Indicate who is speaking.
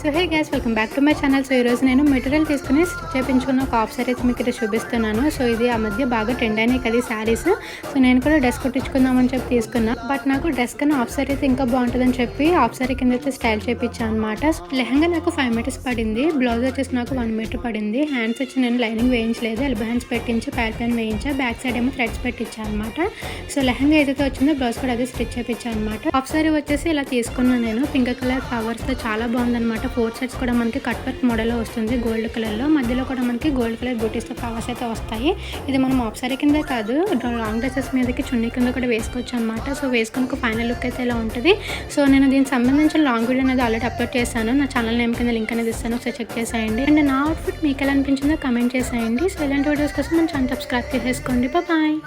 Speaker 1: So hey guys, welcome back to my channel. So ఈరోజు నేను material తీసుకుని stitch చేయించుకున్న ఒక హాఫ్ సారీ అయితే మీకు ఇక్కడ చూపిస్తున్నాను. సో ఇది ఆ మధ్య బాగా ట్రెండ్ అయినాయి కదా ఈ శారీస్. సో నేను కూడా డ్రెస్ కుట్టించుకుందామని చెప్పి తీసుకున్నా. బట్ నాకు డ్రెస్ కన్నా హాఫ్ సారీ అయితే ఇంకా బాగుంటుందని చెప్పి హాఫ్ సారీ కింద అయితే స్టైల్ చేయించాను అనమాట. లెహంగా నాకు 5 మీటర్స్ పడింది, బ్లౌజ్ వచ్చేసి నాకు 1 మీటర్ పడింది. హ్యాండ్స్ వచ్చి నేను లైనింగ్ వేయించలేదు, ఎల్బో హ్యాండ్స్ పెట్టించి ప్యాన్ వేయించా, బ్యాక్ సైడ్ ఏమో థ్రెడ్స్ పెట్టించాను అనమాట. సో లెహంగా ఏదైతే వచ్చిందో బ్లౌజ్ కూడా అదే స్టిచ్ చేయించాను అనమాట. హాఫ్ సారీ వచ్చేసి ఇలా తీసుకున్నాను నేను. పింక్ కలర్ ఫ్లవర్స్ తో చాలా బాగుందన్నమాట. 4 సైడ్స్ కూడా మనకి కట్ వర్క్ మోడల్ లో వస్తుంది, గోల్డ్ కలర్ లో. మధ్యలో కూడా మనకి గోల్డ్ కలర్ బూటీస్ తో ఫ్లవర్స్ అయితే వస్తాయి. ఇది మనం హాఫ్ సారీ కింద కాదు, లాంగ్ డ్రెస్సెస్ మీదకి చున్నీ కింద కూడా వేసుకోవచ్చు అనమాట. సో వేసుకుని ఫైనల్ లుక్ అయితే ఇలా ఉంటుంది. సో నేను దీనికి సంబంధించిన లాంగ్ వీడియో అనేది ఆల్రెడీ అప్లోడ్ చేశాను. నా ఛానల్ నేమ్ కింద లింక్ అనేది ఇస్తాను, ఒకసారి చెక్ చేసేయండి. అండ్ నా అవుట్ఫిట్ మీకు ఎలా అనిపించిందో కమెంట్ చేసేయండి. సో ఇలాంటి వీడియోస్ కోసం మన ఛానల్ సబ్స్క్రైబ్ చేసేసుకోండి. బాయ్.